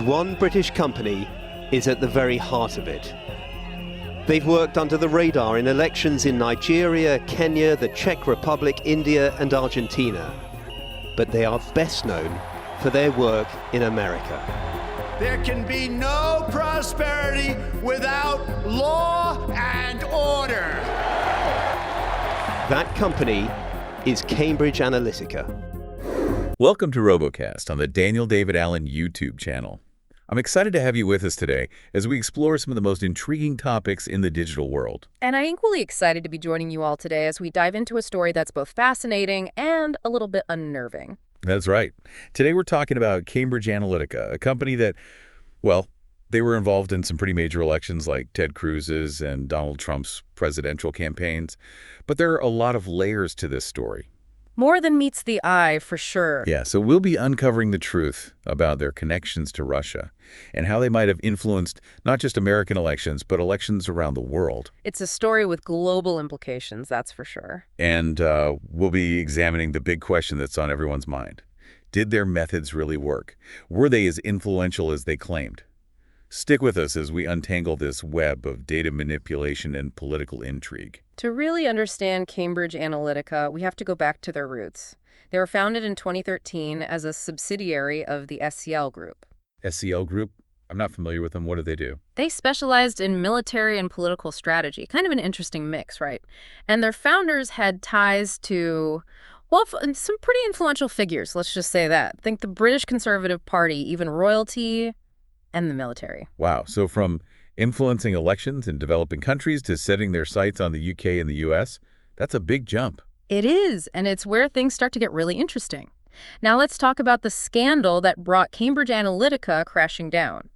one British company is at the very heart of it. They've worked under the radar in elections in Nigeria, Kenya, the Czech Republic, India, and Argentina. But they are best known for their work in America. There can be no prosperity without law and order. That company is Cambridge Analytica. Welcome to RoboCast on the Daniel David Allen YouTube channel. I'm excited to have you with us today as we explore some of the most intriguing topics in the digital world. And I'm equally excited to be joining you all today as we dive into a story that's both fascinating and a little bit unnerving. That's right. Today we're talking about Cambridge Analytica, a company that, well, they were involved in some pretty major elections like Ted Cruz's and Donald Trump's presidential campaigns. But there are a lot of layers to this story. More than meets the eye, for sure. Yeah, so we'll be uncovering the truth about their connections to Russia and how they might have influenced not just American elections, but elections around the world. It's a story with global implications, that's for sure. And we'll be examining the big question that's on everyone's mind. Did their methods really work? Were they as influential as they claimed? Stick with us as we untangle this web of data manipulation and political intrigue. To really understand Cambridge Analytica, we have to go back to their roots. They were founded in 2013 as a subsidiary of the SCL Group. SCL Group? I'm not familiar with them. What do they do? They specialized in military and political strategy. Kind of an interesting mix, right? And their founders had ties to, well, some pretty influential figures, let's just say that. Think the British Conservative Party, even royalty, and the military. Wow. So from influencing elections in developing countries to setting their sights on the UK and the US, that's a big jump. It is, and it's where things start to get really interesting. Now let's talk about the scandal that brought Cambridge Analytica crashing down.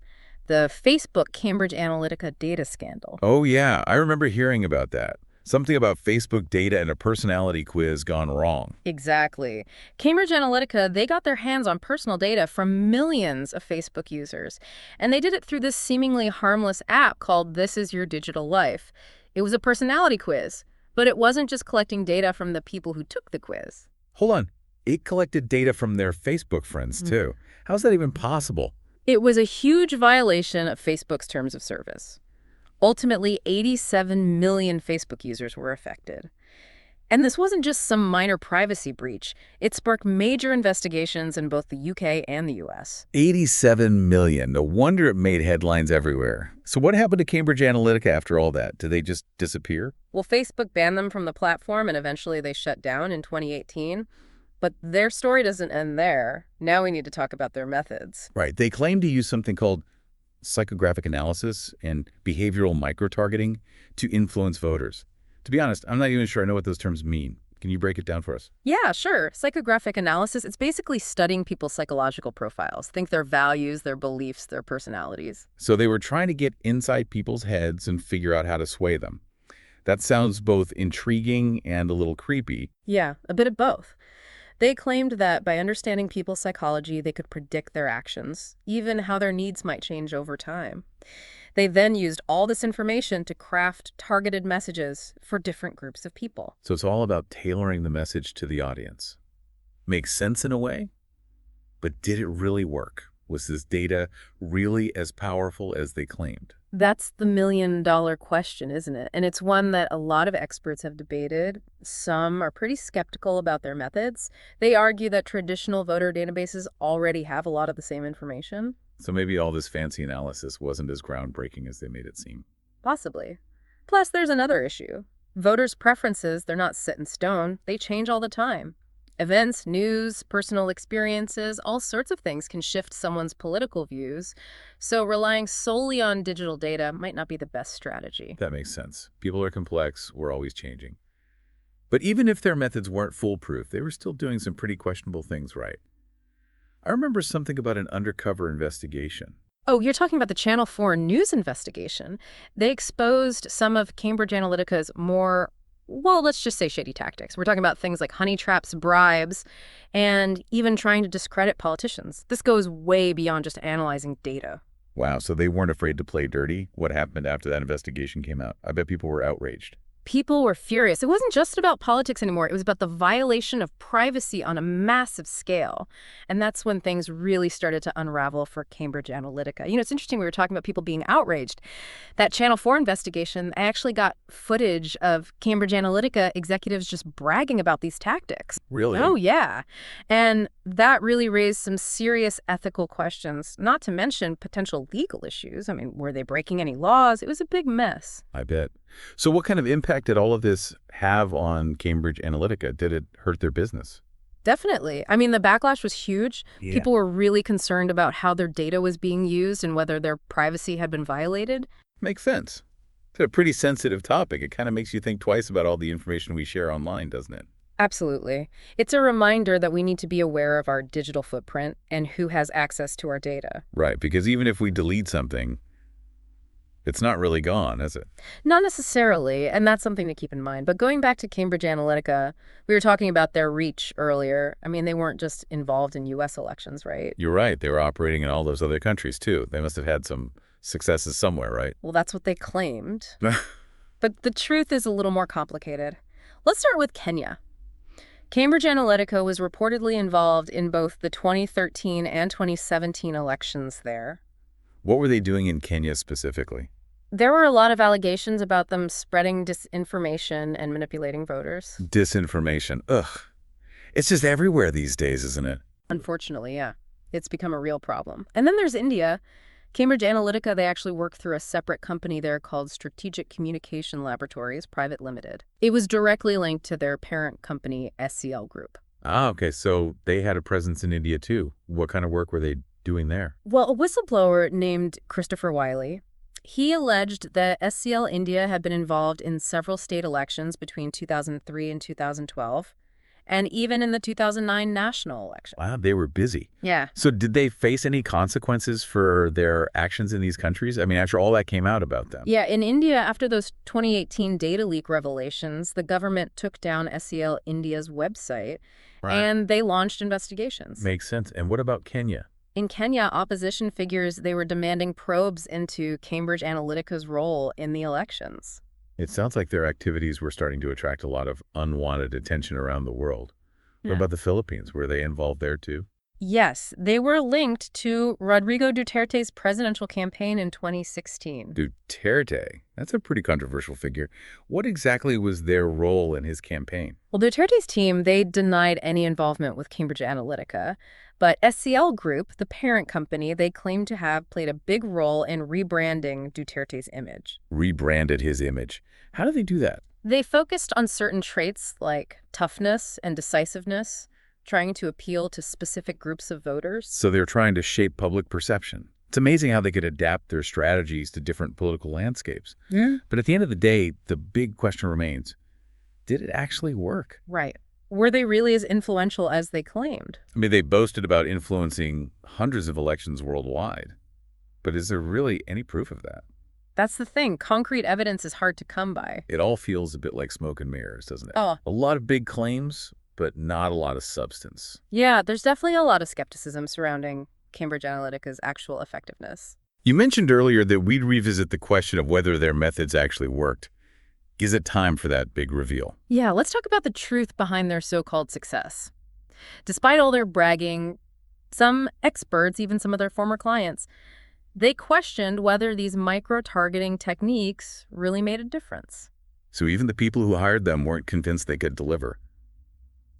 The Facebook Cambridge Analytica data scandal. Oh yeah, I remember hearing about that. Something about Facebook data and a personality quiz gone wrong. Exactly. Cambridge Analytica, they got their hands on personal data from millions of Facebook users. And they did it through this seemingly harmless app called This Is Your Digital Life. It was a personality quiz, but it wasn't just collecting data from the people who took the quiz. Hold on. It collected data from their Facebook friends, too. How's that even possible? It was a huge violation of Facebook's terms of service. Ultimately, 87 million Facebook users were affected. And this wasn't just some minor privacy breach. It sparked major investigations in both the UK and the US. 87 million. No wonder it made headlines everywhere. So what happened to Cambridge Analytica after all that? Did they just disappear? Well, Facebook banned them from the platform, and eventually they shut down in 2018. But their story doesn't end there. Now we need to talk about their methods. Right. They claim to use something called psychographic analysis and behavioral micro-targeting to influence voters. To be honest, I'm not even sure I know what those terms mean. Can you break it down for us? Yeah, sure. Psychographic analysis, it's basically studying people's psychological profiles. Think their values, their beliefs, their personalities. So they were trying to get inside people's heads and figure out how to sway them. That sounds both intriguing and a little creepy. Yeah, a bit of both. They claimed that by understanding people's psychology, they could predict their actions, even how their needs might change over time. They then used all this information to craft targeted messages for different groups of people. So it's all about tailoring the message to the audience. Makes sense in a way, but did it really work? Was this data really as powerful as they claimed? That's the million-dollar question, isn't it? And it's one that a lot of experts have debated. Some are pretty skeptical about their methods. They argue that traditional voter databases already have a lot of the same information. So maybe all this fancy analysis wasn't as groundbreaking as they made it seem. Possibly. Plus, there's another issue. Voters' preferences, they're not set in stone. They change all the time. Events, news, personal experiences, all sorts of things can shift someone's political views, so relying solely on digital data might not be the best strategy. That makes sense. People are complex. We're always changing. But even if their methods weren't foolproof, they were still doing some pretty questionable things right. I remember something about an undercover investigation. Oh, you're talking about the Channel 4 news investigation. They exposed some of Cambridge Analytica's more, well, let's just say shady tactics. We're talking about things like honey traps, bribes, and even trying to discredit politicians. This goes way beyond just analyzing data. Wow, so they weren't afraid to play dirty? What happened after that investigation came out? I bet people were outraged. People were furious. It wasn't just about politics anymore. It was about the violation of privacy on a massive scale. And that's when things really started to unravel for Cambridge Analytica. It's interesting, we were talking about people being outraged. That Channel 4 investigation, I actually got footage of Cambridge Analytica executives just bragging about these tactics. Really? Oh, yeah. And that really raised some serious ethical questions, not to mention potential legal issues. I mean, were they breaking any laws? It was a big mess. I bet. So what kind of impact did all of this have on Cambridge Analytica? Did it hurt their business? Definitely. I mean, the backlash was huge. Yeah. People were really concerned about how their data was being used and whether their privacy had been violated. Makes sense. It's a pretty sensitive topic. It kind of makes you think twice about all the information we share online, doesn't it? Absolutely. It's a reminder that we need to be aware of our digital footprint and who has access to our data. Right, because even if we delete something, it's not really gone, is it? Not necessarily, and that's something to keep in mind. But going back to Cambridge Analytica, we were talking about their reach earlier. I mean, they weren't just involved in U.S. elections, right? You're right. They were operating in all those other countries, too. They must have had some successes somewhere, right? Well, that's what they claimed. But the truth is a little more complicated. Let's start with Kenya. Cambridge Analytica was reportedly involved in both the 2013 and 2017 elections there. What were they doing in Kenya specifically? There were a lot of allegations about them spreading disinformation and manipulating voters. Disinformation. Ugh. It's just everywhere these days, isn't it? Unfortunately, yeah. It's become a real problem. And then there's India. Cambridge Analytica, they actually work through a separate company there called Strategic Communication Laboratories Private Limited. It was directly linked to their parent company, SCL Group. Ah, okay. So they had a presence in India, too. What kind of work were they doing there? Well, a whistleblower named Christopher Wiley, he alleged that SCL India had been involved in several state elections between 2003 and 2012, and even in the 2009 national election. Wow, they were busy. Yeah. So did they face any consequences for their actions in these countries? I mean, after all that came out about them. Yeah, in India, after those 2018 data leak revelations, the government took down SCL India's website, and they launched investigations. Makes sense. And what about Kenya? In Kenya, opposition figures, they were demanding probes into Cambridge Analytica's role in the elections. It sounds like their activities were starting to attract a lot of unwanted attention around the world. What about the Philippines? Were they involved there too? Yes, they were linked to Rodrigo Duterte's presidential campaign in 2016. Duterte. That's a pretty controversial figure. What exactly was their role in his campaign? Well, Duterte's team, they denied any involvement with Cambridge Analytica, but SCL Group, the parent company, they claim to have played a big role in rebranding Duterte's image. Rebranded his image. How do they do that? They focused on certain traits like toughness and decisiveness, trying to appeal to specific groups of voters. So they're trying to shape public perception. It's amazing how they could adapt their strategies to different political landscapes. Yeah. But at the end of the day, the big question remains, did it actually work? Right. Were they really as influential as they claimed? I mean, they boasted about influencing hundreds of elections worldwide. But is there really any proof of that? That's the thing. Concrete evidence is hard to come by. It all feels a bit like smoke and mirrors, doesn't it? Oh. A lot of big claims, but not a lot of substance. Yeah, there's definitely a lot of skepticism surrounding Cambridge Analytica's actual effectiveness. You mentioned earlier that we'd revisit the question of whether their methods actually worked. Is it time for that big reveal? Yeah, let's talk about the truth behind their so-called success. Despite all their bragging, some experts, even some of their former clients, they questioned whether these micro-targeting techniques really made a difference. So even the people who hired them weren't convinced they could deliver.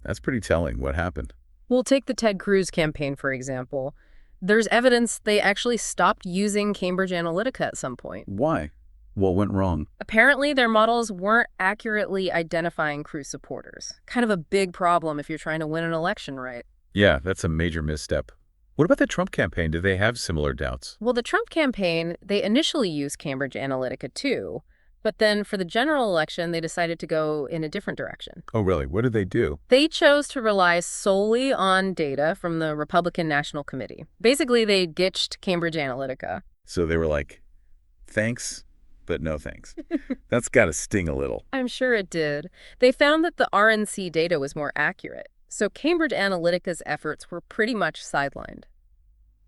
That's pretty telling. What happened? We'll take the Ted Cruz campaign, for example. There's evidence they actually stopped using Cambridge Analytica at some point. Why? What went wrong? Apparently, their models weren't accurately identifying Cruz supporters. Kind of a big problem if you're trying to win an election, right? Yeah, that's a major misstep. What about the Trump campaign? Did they have similar doubts? Well, the Trump campaign, they initially used Cambridge Analytica too, but then for the general election, they decided to go in a different direction. Oh, really? What did they do? They chose to rely solely on data from the Republican National Committee. Basically, they ditched Cambridge Analytica. So they were like, thanks, but no thanks. That's got to sting a little. I'm sure it did. They found that the RNC data was more accurate, so Cambridge Analytica's efforts were pretty much sidelined.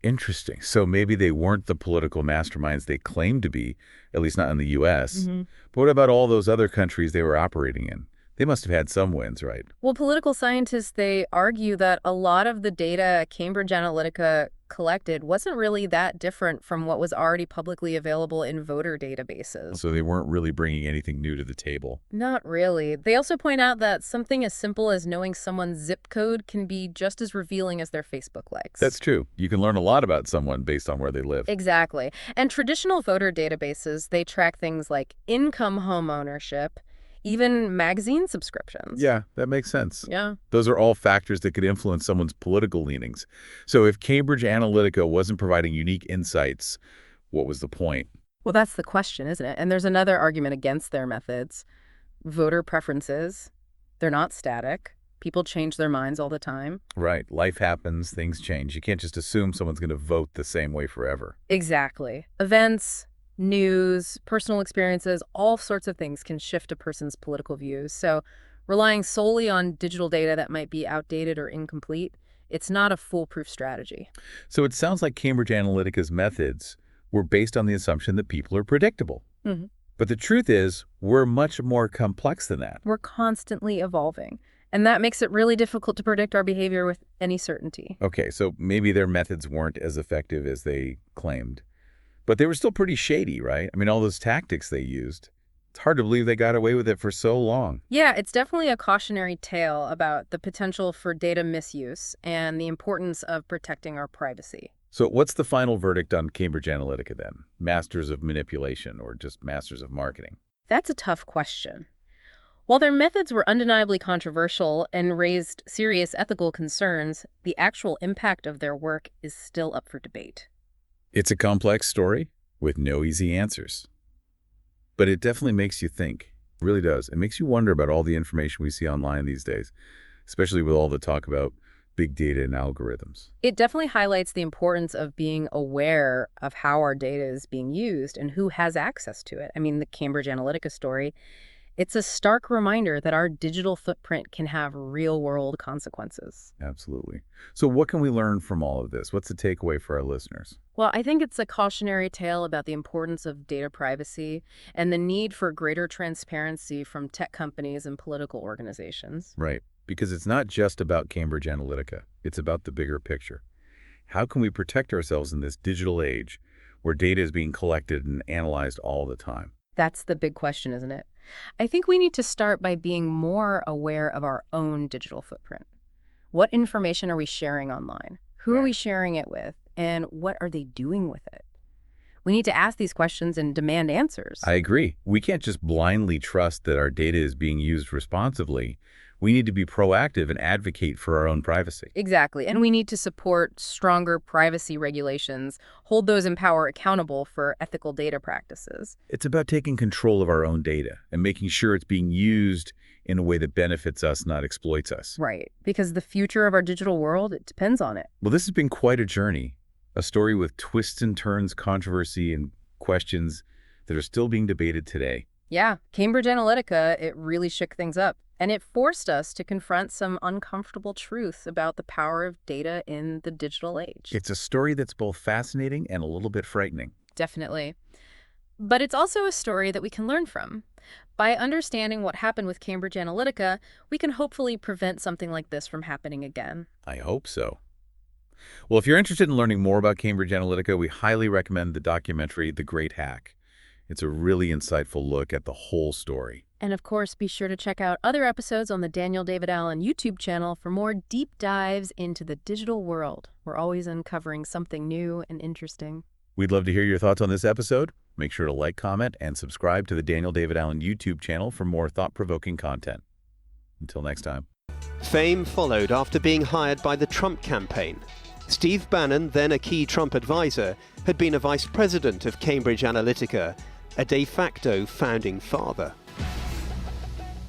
Interesting. So maybe they weren't the political masterminds they claimed to be, at least not in the U.S. But what about all those other countries they were operating in? They must have had some wins, right? Well, political scientists, they argue that a lot of the data Cambridge Analytica collected wasn't really that different from what was already publicly available in voter databases. So they weren't really bringing anything new to the table. Not really. They also point out that something as simple as knowing someone's zip code can be just as revealing as their Facebook likes. That's true. You can learn a lot about someone based on where they live. Exactly. And traditional voter databases, they track things like income, home ownership, even magazine subscriptions. Yeah, that makes sense. Yeah. Those are all factors that could influence someone's political leanings. So if Cambridge Analytica wasn't providing unique insights, what was the point? Well, that's the question, isn't it? And there's another argument against their methods. Voter preferences, they're not static. People change their minds all the time. Right. Life happens, things change. You can't just assume someone's going to vote the same way forever. Exactly. Events, news, personal experiences, all sorts of things can shift a person's political views. So relying solely on digital data that might be outdated or incomplete, it's not a foolproof strategy. So it sounds like Cambridge Analytica's methods were based on the assumption that people are predictable. But the truth is, we're much more complex than that. We're constantly evolving, and that makes it really difficult to predict our behavior with any certainty. Okay, so maybe their methods weren't as effective as they claimed. But they were still pretty shady, right? I mean, all those tactics they used. It's hard to believe they got away with it for so long. Yeah, it's definitely a cautionary tale about the potential for data misuse and the importance of protecting our privacy. So what's the final verdict on Cambridge Analytica then? Masters of manipulation or just masters of marketing? That's a tough question. While their methods were undeniably controversial and raised serious ethical concerns, the actual impact of their work is still up for debate. It's a complex story with no easy answers. But it definitely makes you think. It really does. It makes you wonder about all the information we see online these days, especially with all the talk about big data and algorithms. It definitely highlights the importance of being aware of how our data is being used and who has access to it. I mean, the Cambridge Analytica story, it's a stark reminder that our digital footprint can have real-world consequences. Absolutely. So what can we learn from all of this? What's the takeaway for our listeners? Well, I think it's a cautionary tale about the importance of data privacy and the need for greater transparency from tech companies and political organizations. Right. Because it's not just about Cambridge Analytica. It's about the bigger picture. How can we protect ourselves in this digital age where data is being collected and analyzed all the time? That's the big question, isn't it? I think we need to start by being more aware of our own digital footprint. What information are we sharing online? Who are we sharing it with? And what are they doing with it? We need to ask these questions and demand answers. I agree. We can't just blindly trust that our data is being used responsibly. We need to be proactive and advocate for our own privacy. Exactly. And we need to support stronger privacy regulations, hold those in power accountable for ethical data practices. It's about taking control of our own data and making sure it's being used in a way that benefits us, not exploits us. Right. Because the future of our digital world, it depends on it. Well, this has been quite a journey, a story with twists and turns, controversy, and questions that are still being debated today. Yeah, Cambridge Analytica, it really shook things up. And it forced us to confront some uncomfortable truths about the power of data in the digital age. It's a story that's both fascinating and a little bit frightening. Definitely. But it's also a story that we can learn from. By understanding what happened with Cambridge Analytica, we can hopefully prevent something like this from happening again. I hope so. Well, if you're interested in learning more about Cambridge Analytica, we highly recommend the documentary The Great Hack. It's a really insightful look at the whole story. And of course, be sure to check out other episodes on the Daniel David Allen YouTube channel for more deep dives into the digital world. We're always uncovering something new and interesting. We'd love to hear your thoughts on this episode. Make sure to like, comment, and subscribe to the Daniel David Allen YouTube channel for more thought-provoking content. Until next time. Fame followed after being hired by the Trump campaign. Steve Bannon, then a key Trump advisor, had been a vice president of Cambridge Analytica, a de facto founding father.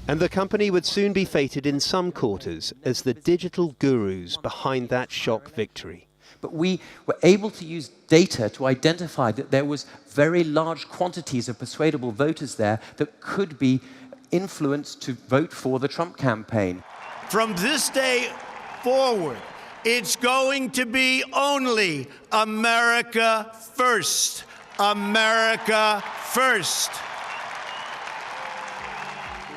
And the company would soon be feted in some quarters as the digital gurus behind that shock victory. But we were able to use data to identify that there was very large quantities of persuadable voters there that could be influenced to vote for the Trump campaign. From this day forward, It's going to be only America first. America first.